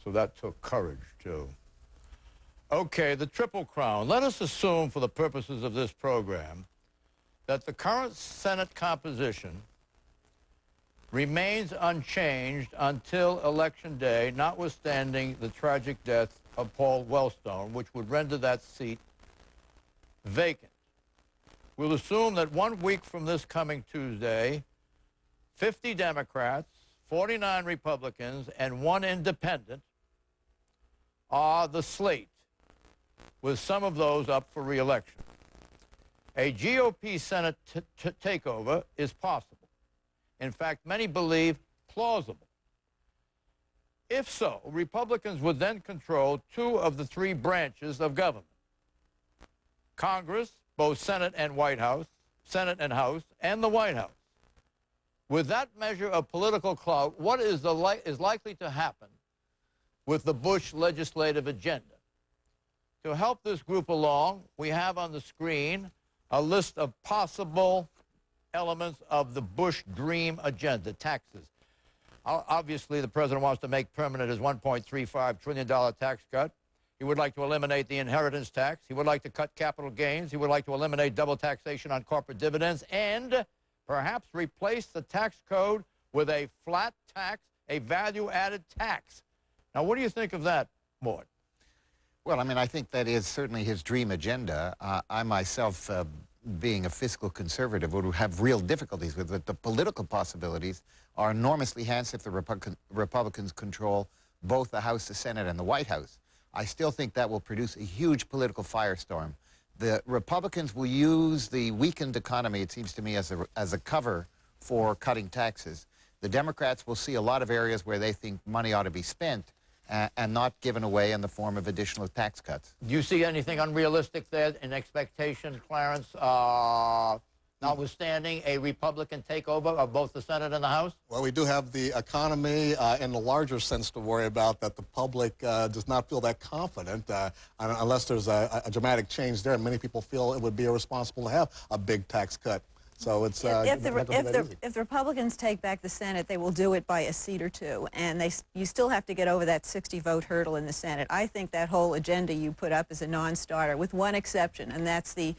So that took courage, too. Okay, the Triple Crown. Let us assume, for the purposes of this program, that the current Senate composition remains unchanged until Election Day, notwithstanding the tragic death of Paul Wellstone, which would render that seat vacant. We'll assume that 1 week from this coming Tuesday, 50 Democrats, 49 Republicans, and 1 independent are the slate, with some of those up for re-election. A GOP Senate takeover is possible. In fact, many believe plausible. If so, Republicans would then control 2 of the 3 branches of government: Congress, both Senate and White House, Senate and House, and the White House. With that measure of political clout, what is likely to happen with the Bush legislative agenda? To help this group along, we have on the screen a list of possible elements of the Bush dream agenda. Taxes. Obviously, the president wants to make permanent his $1.35 trillion tax cut. He would like to eliminate the inheritance tax. He would like to cut capital gains. He would like to eliminate double taxation on corporate dividends and perhaps replace the tax code with a flat tax, a value-added tax. Now, what do you think of that, Mort? Well, I mean, I think that is certainly his dream agenda. I myself, being a fiscal conservative, would have real difficulties with it. The political possibilities are enormously enhanced if the Republicans control both the House, the Senate, and the White House. I still think that will produce a huge political firestorm. The Republicans will use the weakened economy, it seems to me, as a cover for cutting taxes. The Democrats will see a lot of areas where they think money ought to be spent and not given away in the form of additional tax cuts. Do you see anything unrealistic there in expectation, Clarence, notwithstanding a Republican takeover of both the Senate and the House? Well, we do have the economy in the larger sense to worry about, that the public does not feel that confident unless there's a dramatic change there. Many people feel it would be irresponsible to have a big tax cut. So it's if the Republicans take back the Senate, they will do it by a seat or 2, and you still have to get over that 60-vote hurdle in the Senate. I think that whole agenda you put up is a non-starter, with one exception, and that's the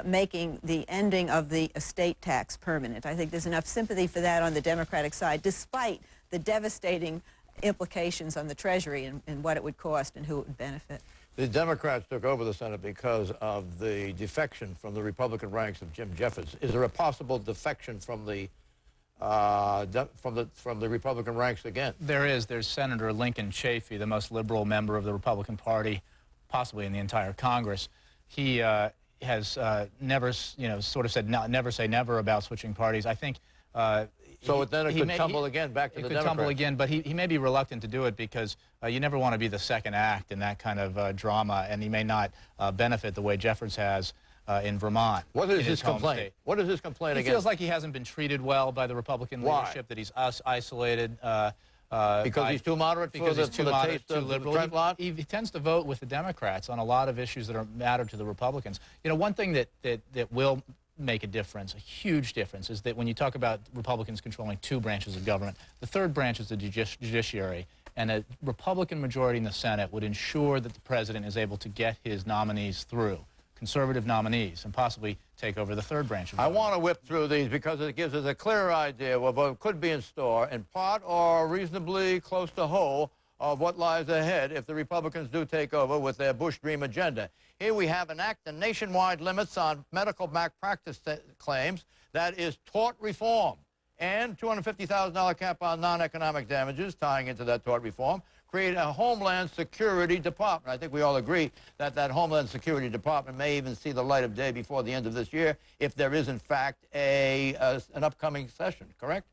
making the ending of the estate tax permanent. I think there's enough sympathy for that on the Democratic side, despite the devastating implications on the Treasury and what it would cost and who it would benefit. The Democrats took over the Senate because of the defection from the Republican ranks of Jim Jeffords. Is there a possible defection from the Republican ranks again? There is. There's Senator Lincoln Chafee, the most liberal member of the Republican Party, possibly in the entire Congress. He has never, sort of said never say never about switching parties. I think. So then it could tumble again back to the Democrats. It could tumble again, but he may be reluctant to do it because you never want to be the second act in that kind of drama, and he may not benefit the way Jeffords has in Vermont. What is his complaint? What is his complaint against? He feels like he hasn't been treated well by the Republican leadership, that he's isolated. Because he's too moderate for the taste of the Trent lot? He tends to vote with the Democrats on a lot of issues that matter to the Republicans. You know, one thing that will make a difference, a huge difference, is that when you talk about Republicans controlling 2 branches of government, the third branch is the judiciary, and a Republican majority in the Senate would ensure that the president is able to get his nominees through, conservative nominees, and possibly take over the third branch of government. I want to whip through these because it gives us a clear idea of what could be in store, in part or reasonably close to whole, of what lies ahead if the Republicans do take over with their Bush dream agenda. Here we have enact the nationwide limits on medical malpractice claims, that is tort reform, and $250,000 cap on non-economic damages tying into that tort reform, create a Homeland Security Department. I think we all agree that that Homeland Security Department may even see the light of day before the end of this year if there is, in fact, an upcoming session, correct?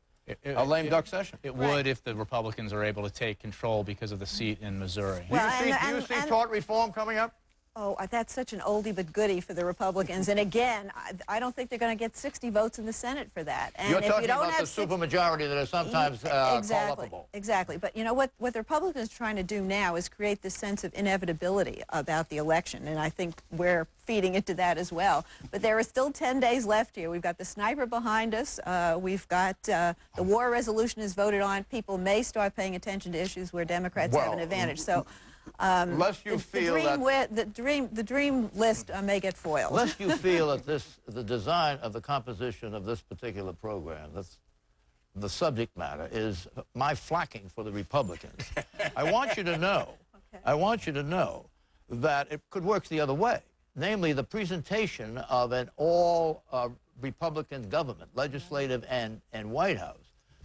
A lame duck session. It would if the Republicans are able to take control because of the seat in Missouri. Well, do you see tort reform coming up? Oh, that's such an oldie but goodie for the Republicans. And again, I don't think they're going to get 60 votes in the Senate for that. And You're if talking you don't about have the supermajority that is sometimes call-upable. Exactly. But you know what the Republicans are trying to do now is create this sense of inevitability about the election. And I think where feeding into that as well. But there are still 10 days left here. We've got the sniper behind us. We've got the war resolution is voted on. People may start paying attention to issues where Democrats have an advantage. So lest you feel that the dream list may get foiled. lest you feel that the design of the composition of this particular program, the subject matter, is my flacking for the Republicans. I want you to know, that it could work the other way. Namely, the presentation of an all Republican government, legislative and White House,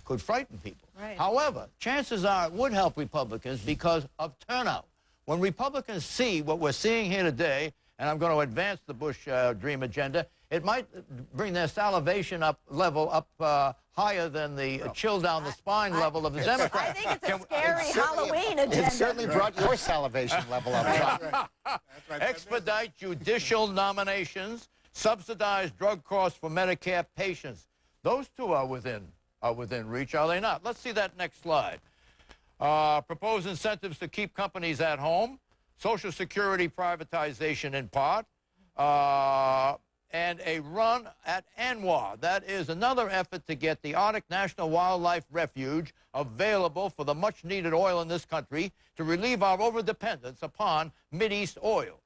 could frighten people. Right. However, chances are it would help Republicans because of turnout. When Republicans see what we're seeing here today, and I'm going to advance the Bush dream agenda, it might bring their salivation level up higher than the chill down the spine level of the Democrats. I think it's a scary Halloween agenda. It certainly brought your salivation level up. Right. Expedite judicial nominations, subsidize drug costs for Medicare patients. Those two are within reach, are they not? Let's see that next slide. Propose incentives to keep companies at home, Social Security privatization in part, and a run at ANWR. That is another effort to get the Arctic National Wildlife Refuge available for the much-needed oil in this country to relieve our overdependence upon Mideast oil.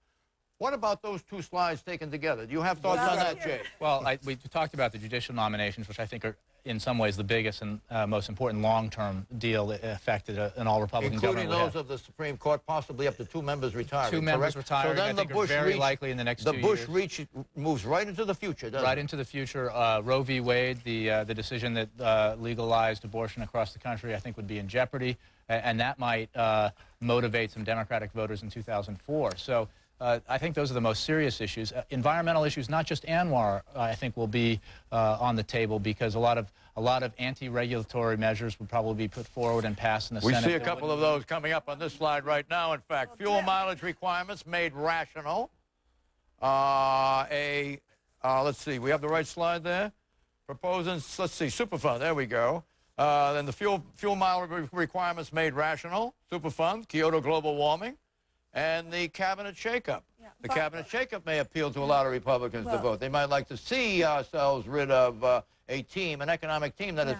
What about those two slides taken together? Do you have thoughts on that, Jay? Well, we talked about the judicial nominations, which I think are in some ways the biggest and most important long-term deal that affected an all-Republican government. Including those of the Supreme Court, possibly up to 2 members retiring. 2 members correct? retiring, So then I think are very likely in the next 2 years. The Bush reach moves right into the future, doesn't it? Right into the future. Roe v. Wade, the decision that legalized abortion across the country, I think would be in jeopardy, and that might motivate some Democratic voters in 2004. So I think those are the most serious issues. Environmental issues, not just ANWR, I think will be on the table because a lot of anti-regulatory measures would probably be put forward and passed in the Senate. We see a couple of those coming up on this slide right now. In fact, fuel mileage requirements made rational. Let's see, we have the right slide there. Proposing, let's see, Superfund, there we go. Then the fuel mileage requirements made rational. Superfund, Kyoto global warming, and the cabinet shakeup. Yeah, the cabinet shakeup may appeal to a lot of Republicans to vote. They might like to see ourselves rid of an economic team that is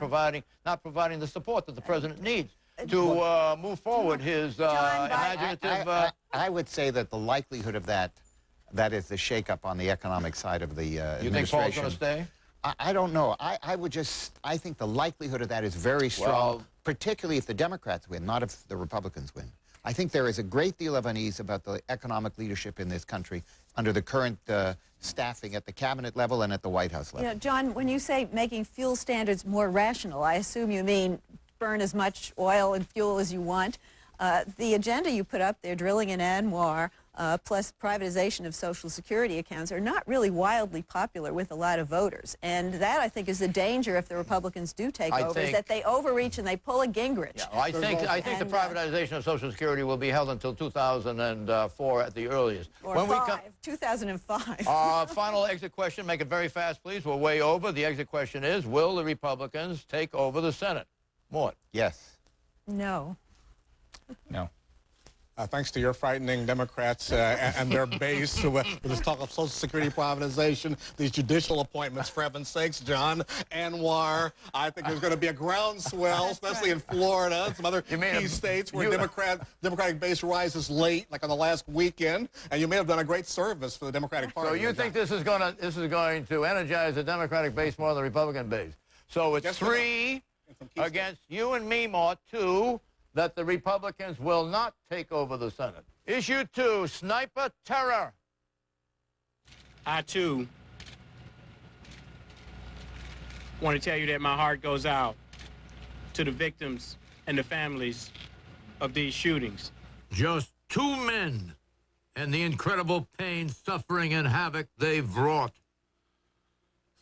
not providing the support that the president needs to move forward his imaginative... I would say that the likelihood of that is the shakeup on the economic side of the administration. You think Paul's going to stay? I don't know. I think the likelihood of that is very strong, particularly if the Democrats win, not if the Republicans win. I think there is a great deal of unease about the economic leadership in this country under the current staffing at the cabinet level and at the White House level. You know, John, when you say making fuel standards more rational, I assume you mean burn as much oil and fuel as you want. The agenda you put up there, drilling in ANWR, plus privatization of Social Security accounts, are not really wildly popular with a lot of voters. And that, I think, is the danger if the Republicans do take over, is that they overreach and they pull a Gingrich. Yeah, I think the privatization of Social Security will be held until 2004 at the earliest. Or 2005. Final exit question. Make it very fast, please. We're way over. The exit question is, will the Republicans take over the Senate? Mort? Yes. No. No. Thanks to your frightening Democrats and their base with this talk of Social Security privatization, these judicial appointments, for heaven's sakes, John, ANWR, I think there's going to be a groundswell, especially in Florida and some other key states where Democratic base rises late, like on the last weekend, and you may have done a great service for the Democratic Party. So you think this is going to energize the Democratic base more than the Republican base? So it's 3 against you and me, Mort, 2. That the Republicans will not take over the Senate. Issue 2, sniper terror. I, too, want to tell you that my heart goes out to the victims and the families of these shootings. Just 2 men and the incredible pain, suffering, and havoc they've wrought.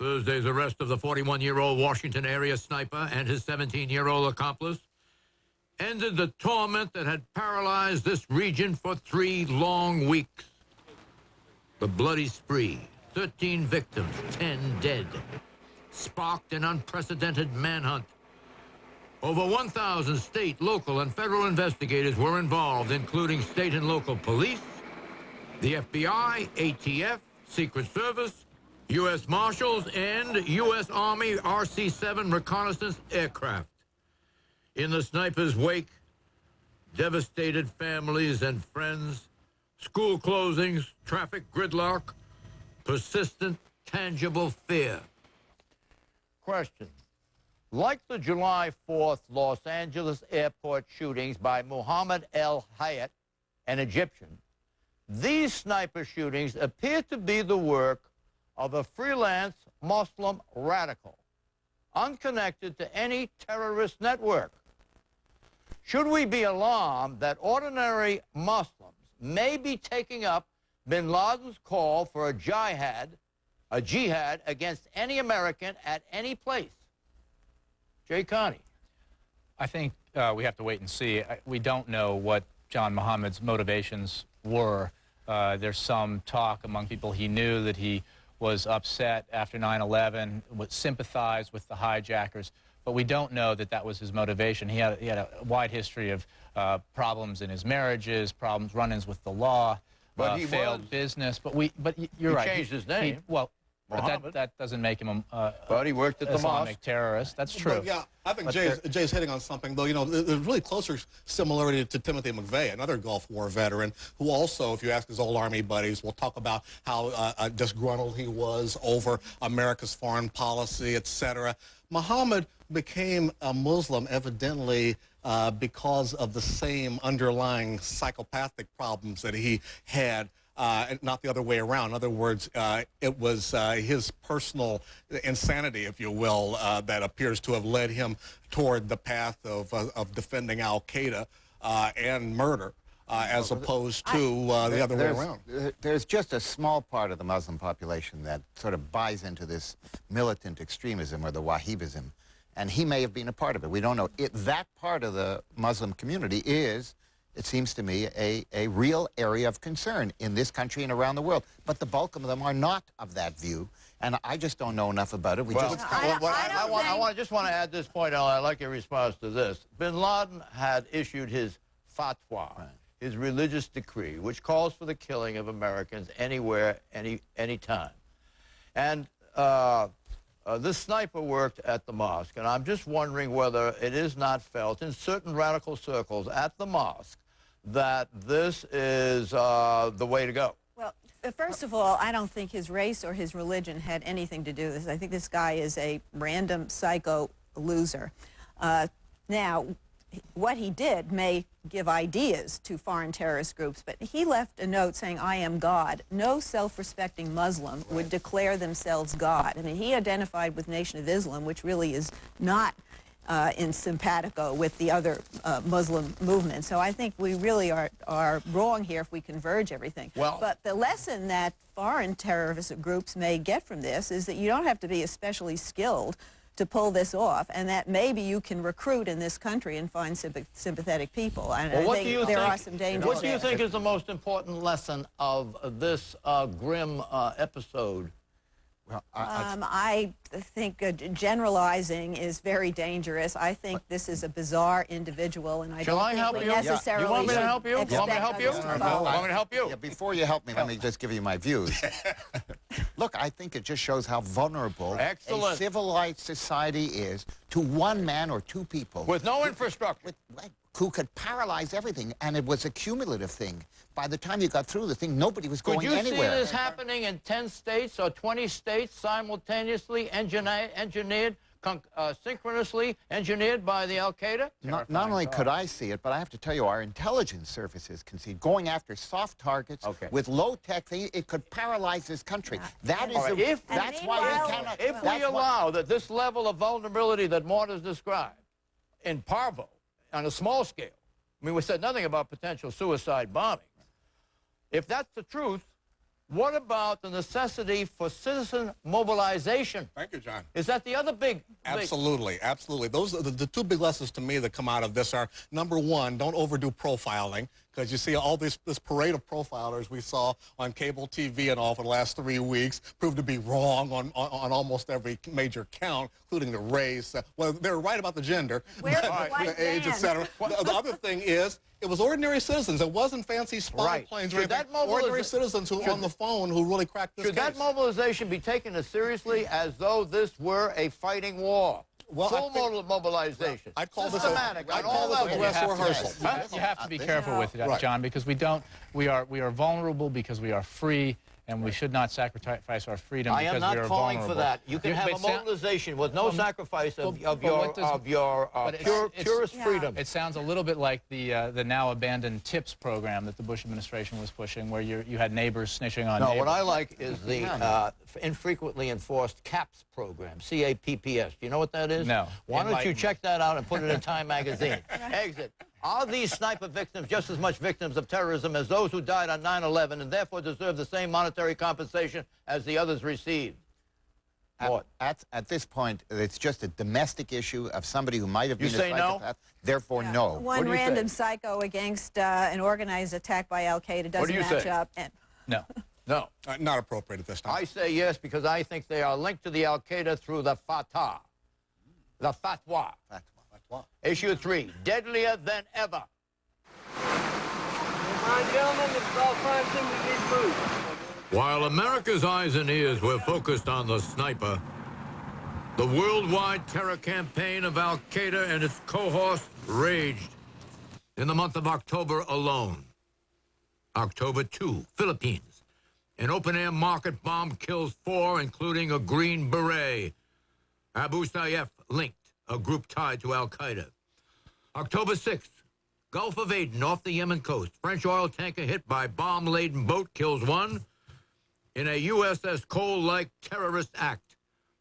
Thursday's arrest of the 41-year-old Washington area sniper and his 17-year-old accomplice ended the torment that had paralyzed this region for 3 long weeks. The bloody spree, 13 victims, 10 dead, sparked an unprecedented manhunt. Over 1,000 state, local, and federal investigators were involved, including state and local police, The FBI, ATF, Secret Service, U.S. Marshals, and U.S. Army RC-7 reconnaissance aircraft. In the sniper's wake, devastated families and friends, school closings, traffic gridlock, persistent, tangible fear. Question. Like the July 4th Los Angeles airport shootings by Mohammed El Hayat, an Egyptian, these sniper shootings appear to be the work of a freelance Muslim radical, unconnected to any terrorist network. Should we be alarmed that ordinary Muslims may be taking up bin Laden's call for a jihad against any American at any place? Jay Connie. I think we have to wait and see. We don't know what John Muhammad's motivations were. There's some talk among people he knew that he was upset after 9/11, sympathized with the hijackers, but we don't know that that was his motivation. He had a wide history of problems in his marriages, run-ins with the law, But he failed business. But you're right. He changed his name. But that doesn't make him But he worked at the Islamic mosque. terrorist. That's true. But yeah, I think Jay's hitting on something, though. You know, there's really closer similarity to Timothy McVeigh, another Gulf War veteran, who also, if you ask his old Army buddies, will talk about how disgruntled he was over America's foreign policy, etc. Muhammad became a Muslim, evidently, because of the same underlying psychopathic problems that he had. And not the other way around. In other words, it was his personal insanity, if you will, that appears to have led him toward the path of defending al-Qaeda and murder, as opposed to the other way around. There's just a small part of the Muslim population that sort of buys into this militant extremism or the Wahhabism, and he may have been a part of it. We don't know. That part of the Muslim community is, it seems to me, a real area of concern in this country and around the world. But the bulk of them are not of that view, and I just don't know enough about it. I just want to add this point, Ellen. I'd like your response to this. Bin Laden had issued his fatwa, his religious decree, which calls for the killing of Americans anywhere, any time. And this sniper worked at the mosque, and I'm just wondering whether it is not felt in certain radical circles at the mosque that this is the way to go. Well, first of all, I don't think his race or his religion had anything to do with this. I think this guy is a random psycho loser. Now, what he did may give ideas to foreign terrorist groups, but he left a note saying, "I am God." No self-respecting Muslim would declare themselves God. I mean, he identified with Nation of Islam, which really is not in simpatico with the other Muslim movements. So I think we really are wrong here if we converge everything. Well, but the lesson that foreign terrorist groups may get from this is that you don't have to be especially skilled to pull this off, and that maybe you can recruit in this country and find sympathetic people. And well, I think there are some dangers. What do you think is the most important lesson of this grim episode? Well, I think generalizing is very dangerous. I think this is a bizarre individual, and I don't think we necessarily You want me to help you? should You want me to expect help you? others to You follow. want me to help you? Yeah, before you help me, let me just give you my views. Look, I think it just shows how vulnerable a civilized society is to one man or two people. With no infrastructure. Who could paralyze everything, and it was a cumulative thing. By the time you got through the thing, nobody was going anywhere. Could you see this happening in 10 states or 20 states simultaneously, engineered, synchronously engineered by the al-Qaeda? Not only could I see it, but I have to tell you, our intelligence services can see going after soft targets with low-tech things. It could paralyze this country. That is that's why we cannot. If we allow that this level of vulnerability that Mort has described in Parvo, on a small scale, I mean, we said nothing about potential suicide bombings. If that's the truth, what about the necessity for citizen mobilization? Thank you, John. Is that the other big... Absolutely. Those are the two big lessons to me that come out of this are, number one, don't overdo profiling. because you see all this parade of profilers we saw on cable TV and all for the last 3 weeks proved to be wrong on almost every major count, including the race. Well, they were right about the gender, Where's the white the age, man? etc. The other thing is, it was ordinary citizens. It wasn't fancy spy Right. planes. Should that Ordinary citizens who on the phone who really cracked this Should case. that mobilization be taken as seriously as though this were a fighting war? Well, Full I think- mobilization. I'd call this a- systematic. I'd on call all this a levels. dress rehearsal. You have to be careful with it, Right. John, because we are vulnerable because we are free, and we should not sacrifice our freedom I because am not we are calling vulnerable. for that. You can have but a mobilization with no sacrifice of but your what does- but it's- purest Yeah. freedom. It sounds a little bit like the now abandoned TIPS program that the Bush administration was pushing, where you had neighbors snitching on No, neighbors. what I like is the infrequently enforced CAPS program, C-A-P-P-S. Do you know what that is? No. Why don't you Enlighten me. check that out and put it in Time magazine? Exit. Are these sniper victims just as much victims of terrorism as those who died on 9/11 and therefore deserve the same monetary compensation as the others received? What? At this point, it's just a domestic issue of somebody who might have been You a say no? psychopath. Therefore, no. One do you say? random psycho against an organized attack by Al-Qaeda doesn't do you match say? up. And No. No. Not appropriate at this time. I say yes because I think they are linked to the Al-Qaeda through the fatwa. The fatwa. Issue 3, deadlier than ever. While America's eyes and ears were focused on the sniper, the worldwide terror campaign of Al-Qaeda and its cohorts raged in the month of October alone. October 2, Philippines. An open-air market bomb kills 4, including a Green Beret. Abu Sayyaf linked, a group tied to Al-Qaeda. October 6th, Gulf of Aden off the Yemen coast. French oil tanker hit by bomb-laden boat kills 1 in a USS Cole-like terrorist act.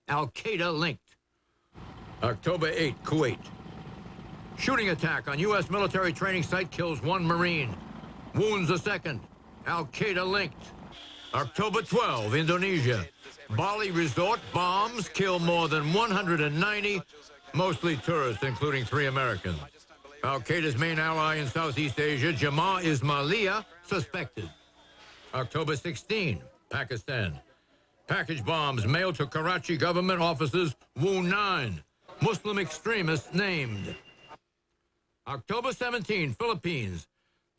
Al-Qaeda linked. October 8, Kuwait. Shooting attack on U.S. military training site kills 1 Marine. Wounds a 2nd. Al-Qaeda linked. October 12, Indonesia. Bali resort bombs kill more than 190, mostly tourists, including 3 Americans. Al-Qaeda's main ally in Southeast Asia, Jamaah Ismailia, suspected. October 16, Pakistan. Package bombs mailed to Karachi government offices wound 9. Muslim extremists named. October 17, Philippines.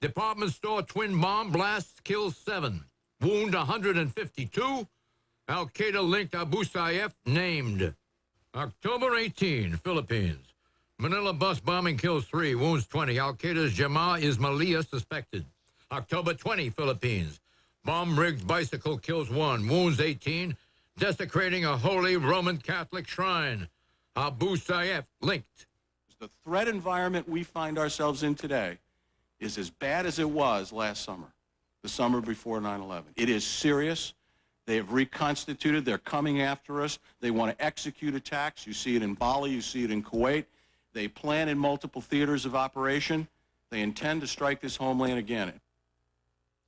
Department store twin bomb blasts kills 7. Wound 152. Al-Qaeda-linked Abu Sayyaf named. October 18, Philippines. Manila bus bombing kills 3, wounds 20. Al-Qaeda's Jamaah Ismailia suspected. October 20, Philippines. Bomb-rigged bicycle kills 1, wounds 18, desecrating a holy Roman Catholic shrine. Abu Sayyaf linked. The threat environment we find ourselves in today is as bad as it was last summer, the summer before 9/11. It is serious. They have reconstituted. They're coming after us. They want to execute attacks. You see it in Bali. You see it in Kuwait. They plan in multiple theaters of operation. They intend to strike this homeland again.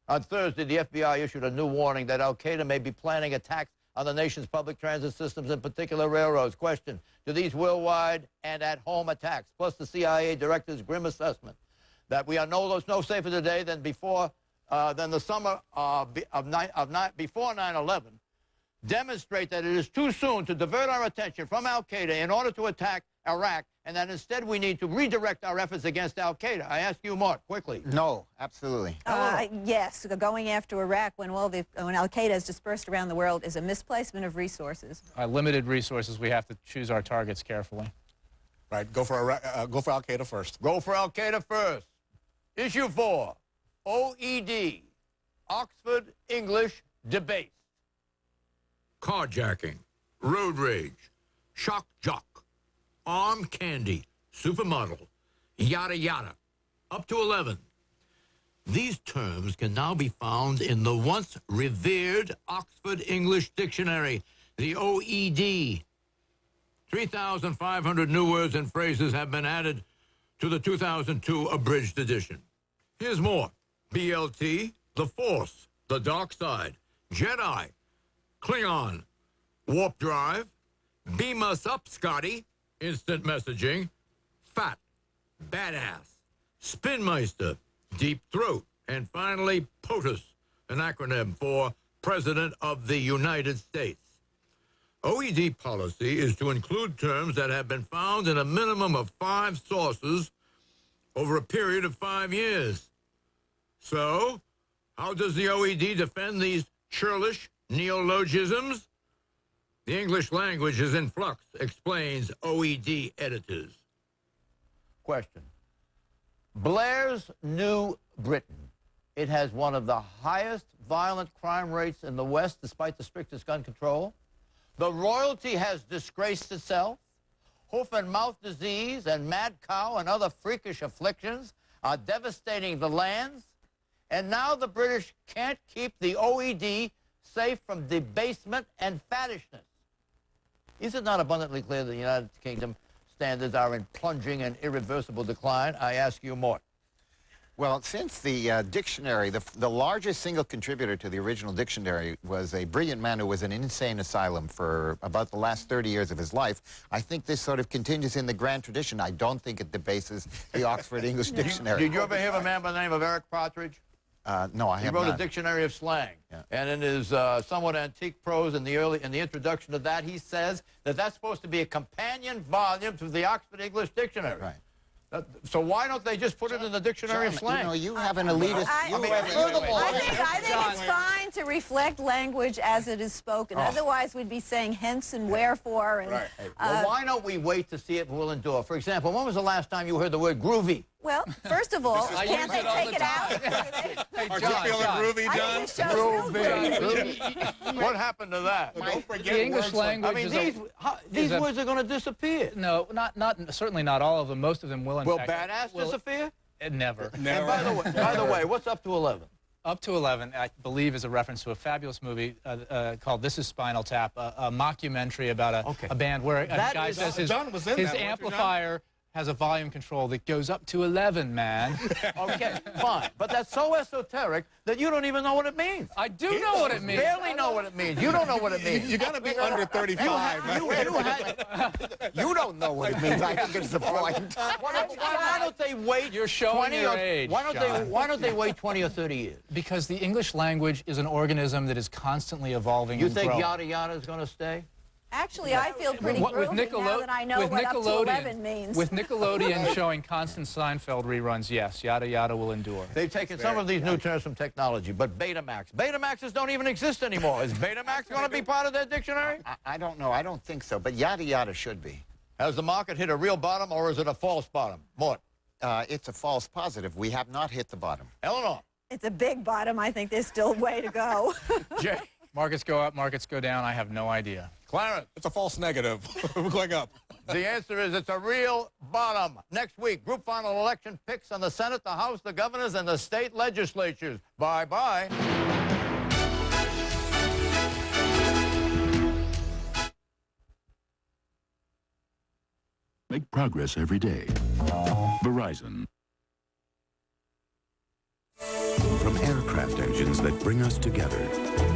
On Thursday, the FBI issued a new warning that Al-Qaeda may be planning attacks on the nation's public transit systems, in particular railroads. Question, do these worldwide and at-home attacks, plus the CIA director's grim assessment that we are no safer today than before, than the summer before 9/11, demonstrate that it is too soon to divert our attention from Al-Qaeda in order to attack Iraq, and that instead we need to redirect our efforts against Al-Qaeda? I ask you, Mark, quickly. No, absolutely. Yes, going after Iraq when Al-Qaeda is dispersed around the world is a misplacement of resources. Limited resources, we have to choose our targets carefully. Right, go for Al-Qaeda first. Go for Al-Qaeda first. Issue 4, OED, Oxford English debate. Carjacking, road rage, shock jock, arm candy, supermodel, yada yada, up to 11. These terms can now be found in the once revered Oxford English Dictionary, the OED. 3,500 new words and phrases have been added to the 2002 abridged edition. Here's more. BLT, the Force, the Dark Side, Jedi, Klingon, Warp Drive, Beam Us Up, Scotty, Instant Messaging, Fat, Badass, Spinmeister, deep throat. And finally, POTUS, an acronym for President of the United States. OED policy is to include terms that have been found in a minimum of 5 sources over a period of 5 years. So, how does the OED defend these churlish neologisms? The English language is in flux, explains OED editors. Question. Blair's New Britain. It has one of the highest violent crime rates in the West, despite the strictest gun control. The royalty has disgraced itself. Hoof and mouth disease and mad cow and other freakish afflictions are devastating the lands. And now the British can't keep the OED safe from debasement and faddishness. Is it not abundantly clear that the United Kingdom standards are in plunging and irreversible decline? I ask you more. Well, since the dictionary, the largest single contributor to the original dictionary was a brilliant man who was in an insane asylum for about the last 30 years of his life, I think this sort of continues in the grand tradition. I don't think it debases the Oxford English Dictionary. Did you ever hear of a man by the name of Eric Partridge? No, I have not. He wrote a dictionary of slang, and in his somewhat antique prose, in the introduction to that, he says that that's supposed to be a companion volume to the Oxford English Dictionary. Right. So why don't they just put it in the dictionary of slang? You know, you have an elitist... I think it's fine to reflect language as it is spoken. Otherwise, we'd be saying hence and wherefore. And, well, why don't we wait to see if we'll endure? For example, when was the last time you heard the word groovy? Well, first of all, can't they take it out? Are you feeling groovy, John? Groovy. What happened to that? Don't forget The English language I mean, these words are going to disappear. No, certainly not all of them. Most of them will, in Will fact. badass disappear? Never. And by the way, what's up to 11? Up to 11, I believe, is a reference to a fabulous movie called This is Spinal Tap, a mockumentary about a band where a guy says his amplifier has a volume control that goes up to 11, man. Okay, fine. But that's so esoteric that you don't even know what it means. I do know what it means. Barely know what it means. You don't know what it means. You got to be under 35. You don't know what it means. I think it's the point. Why don't they wait? You're showing your age, Why don't they wait 20 or 30 years? Because the English language is an organism that is constantly evolving and growing. You think yada yada is going to stay? Actually, I feel pretty groovy now that I know what up to 11 means. With Nickelodeon showing constant Seinfeld reruns, yes, yada yada will endure. They've taken some of these new terms from technology, but Betamax. Betamaxes don't even exist anymore. Is Betamax going to be part of their dictionary? I don't know. I don't think so, but yada yada should be. Has the market hit a real bottom, or is it a false bottom? Mort? It's a false positive. We have not hit the bottom. Eleanor? It's a big bottom. I think there's still a way to go. Jay? Markets go up, markets go down. I have no idea. Clarence? It's a false negative. We're going up. The answer is it's a real bottom. Next week, group final election picks on the Senate, the House, the governors, and the state legislatures. Bye-bye. Make progress every day. Verizon. From aircraft engines that bring us together,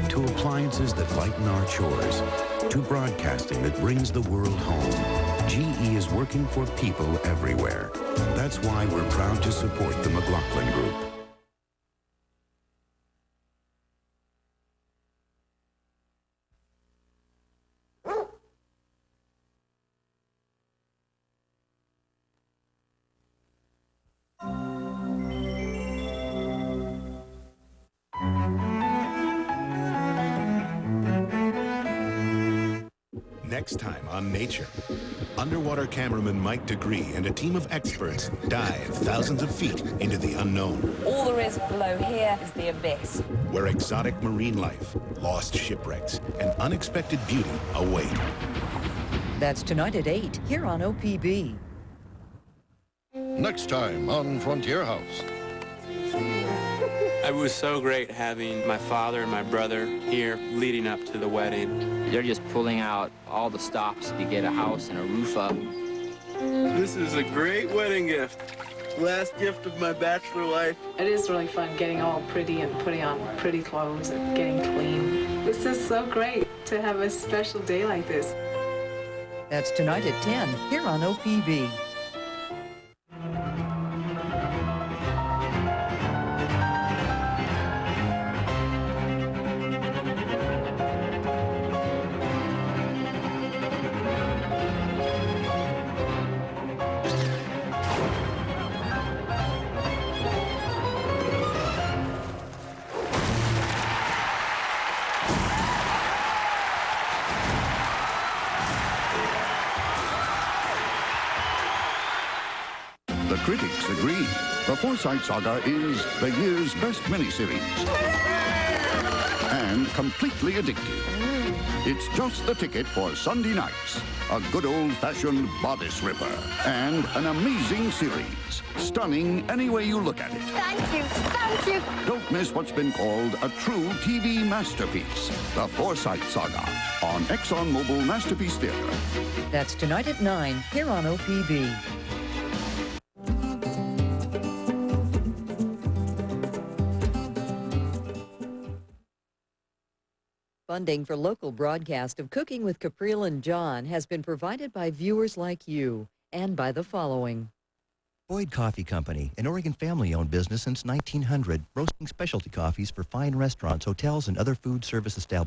to appliances that lighten our chores, to broadcasting that brings the world home, GE is working for people everywhere. That's why we're proud to support the McLaughlin Group. Next time on Nature, underwater cameraman Mike Degree and a team of experts dive thousands of feet into the unknown. All there is below here is the abyss. Where exotic marine life, lost shipwrecks, and unexpected beauty await. That's tonight at 8 here on OPB. Next time on Frontier House. It was so great having my father and my brother here leading up to the wedding. They're just pulling out all the stops to get a house and a roof up. This is a great wedding gift. Last gift of my bachelor life. It is really fun getting all pretty and putting on pretty clothes and getting clean. This is so great to have a special day like this. That's tonight at 10 here on OPB. critics agree. The Forsyte Saga is the year's best miniseries. And completely addictive. It's just the ticket for Sunday nights. A good old-fashioned bodice ripper. And an amazing series. Stunning any way you look at it. Thank you, thank you. Don't miss what's been called a true TV masterpiece. The Forsyte Saga on ExxonMobil Masterpiece Theater. That's tonight at 9 here on OPB. Funding for local broadcast of Cooking with Capril and John has been provided by viewers like you and by the following. Boyd Coffee Company, an Oregon family-owned business since 1900, roasting specialty coffees for fine restaurants, hotels, and other food service establishments.